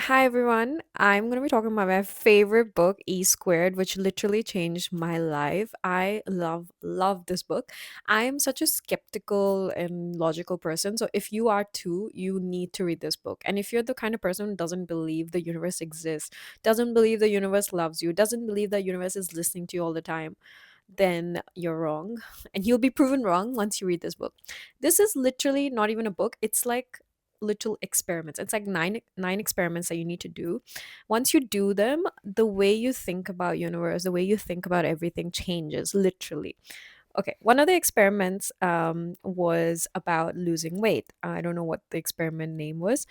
Hi everyone. I'm going to be talking about my favorite book, E Squared, which literally changed my life. I love this book. I am such a skeptical and logical person. So if you are too, you need to read this book. And if you're the kind of person who doesn't believe the universe exists, doesn't believe the universe loves you, doesn't believe the universe is listening to you all the time, then you're wrong. And you'll be proven wrong once you read this book. This is literally not even a book. It's like little experiments. It's like nine experiments that you need to do. Once you do them, the way you think about universe, the way you think about everything changes literally. Okay, one of the experiments was about losing weight. I don't know what the experiment name was,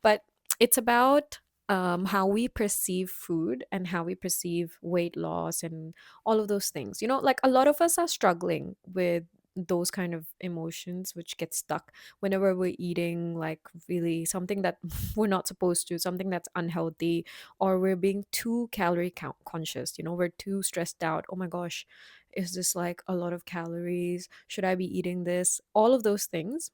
but it's about how we perceive food and how we perceive weight loss and all of those things. Like a lot of us are struggling with those kind of emotions which get stuck whenever we're eating like really something that we're not supposed to, something that's unhealthy, or we're being too calorie count conscious. We're too stressed out. Oh my gosh, is this like a lot of calories? Should I be eating this? All of those things,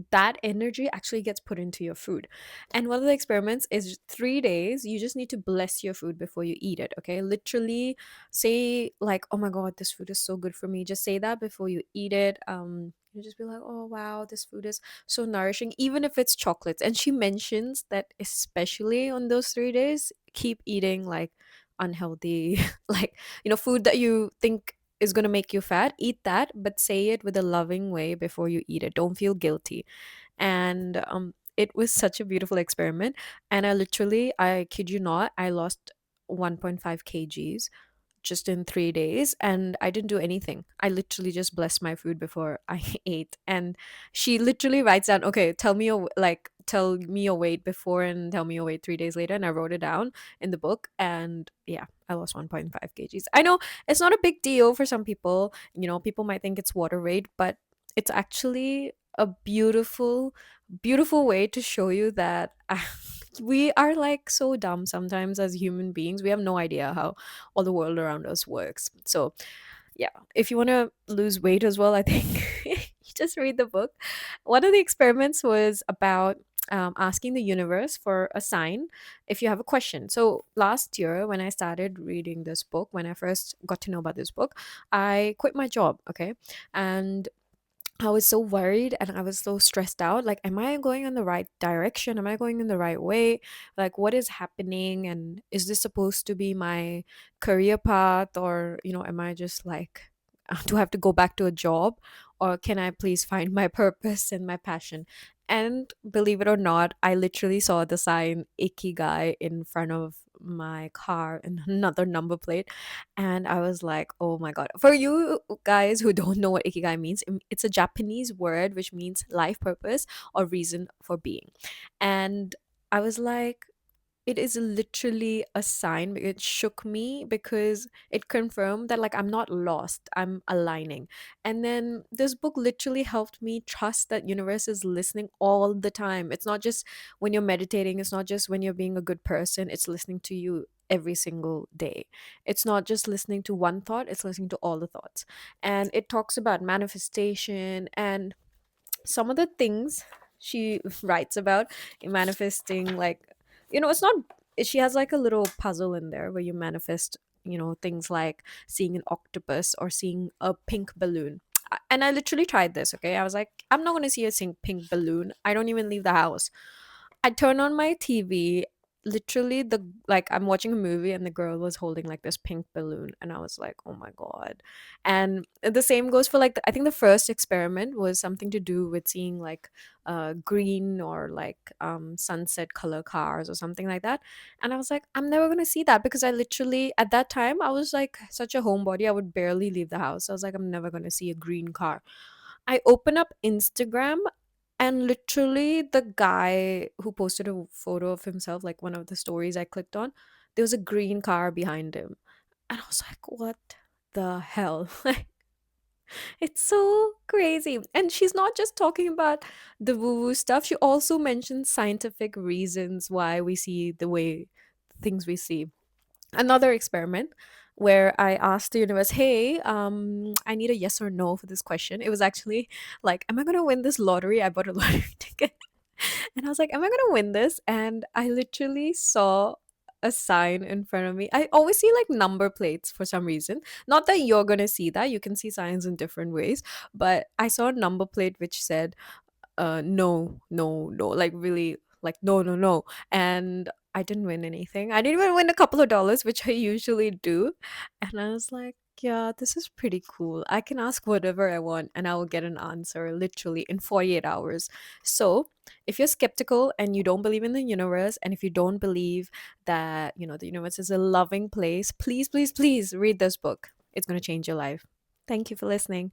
that energy actually gets put into your food. And one of the experiments is 3 days. You just need to bless your food before you eat it. Okay. Literally say, like, oh my God, this food is so good for me. Just say that before you eat it. You just be like, oh wow, this food is so nourishing, even if it's chocolates. And she mentions that, especially on those 3 days, keep eating like unhealthy, like, food that you think is going to make you fat, eat that, but say it with a loving way before you eat it. Don't feel guilty. And it was such a beautiful experiment. And I kid you not, I lost 1.5 kgs just in 3 days, and I didn't do anything. I literally just blessed my food before I ate. And she literally writes down, okay, tell me your weight before and tell me your weight 3 days later. And I wrote it down in the book. And yeah, I lost 1.5 kgs. I know it's not a big deal for some people. People might think it's water weight, but it's actually a beautiful way to show you that we are like so dumb sometimes as human beings. We have no idea how all the world around us works. So yeah, if you want to lose weight as well, I think you just read the book. One of the experiments was about asking the universe for a sign if you have a question. So last year, when I started reading this book, when I first got to know about this book, I quit my job. Okay. And I was so worried and I was so stressed out. Like, am I going in the right direction? Am I going in the right way? Like, what is happening? And is this supposed to be my career path? Or, am I just like, do I have to go back to a job? Or can I please find my purpose and my passion? And believe it or not, I literally saw the sign IKIGAI in front of my car and another number plate. And I was like, oh my God. For you guys who don't know what ikigai means, it's a Japanese word which means life purpose or reason for being. And I was like, it is literally a sign. It shook me because it confirmed that, like, I'm not lost, I'm aligning. And then this book literally helped me trust that universe is listening all the time. It's not just when you're meditating, it's not just when you're being a good person, it's listening to you every single day. It's not just listening to one thought, it's listening to all the thoughts. And it talks about manifestation and some of the things she writes about in manifesting, like, it's not, she has like a little puzzle in there where you manifest, things like seeing an octopus or seeing a pink balloon. And I literally tried this. Okay, I was like, I'm not going to see a pink balloon. I don't even leave the house. I turn on my TV. Literally, I'm watching a movie and the girl was holding like this pink balloon, and I was like, oh my God. And the same goes for like I think the first experiment was something to do with seeing like green or like sunset color cars or something like that. And I was like, I'm never gonna see that because I literally at that time I was like such a homebody. I would barely leave the house. I was like, I'm never gonna see a green car. I open up Instagram, and literally the guy who posted a photo of himself, like one of the stories I clicked on, there was a green car behind him. And I was like, what the hell? Like, it's so crazy. And she's not just talking about the woo woo stuff, she also mentions scientific reasons why we see the way things we see. Another experiment where I asked the universe, hey, I need a yes or no for this question. It was actually like, am I going to win this lottery? I bought a lottery ticket. And I was like, am I going to win this? And I literally saw a sign in front of me. I always see like number plates for some reason. Not that you're going to see that. You can see signs in different ways. But I saw a number plate which said, no, no, no, like really, like no, no, no. And I didn't win anything. I didn't even win a couple of dollars, which I usually do. And I was like, yeah, this is pretty cool. I can ask whatever I want and I will get an answer literally in 48 hours. So if you're skeptical and you don't believe in the universe, and if you don't believe that, the universe is a loving place, please, please, please read this book. It's going to change your life. Thank you for listening.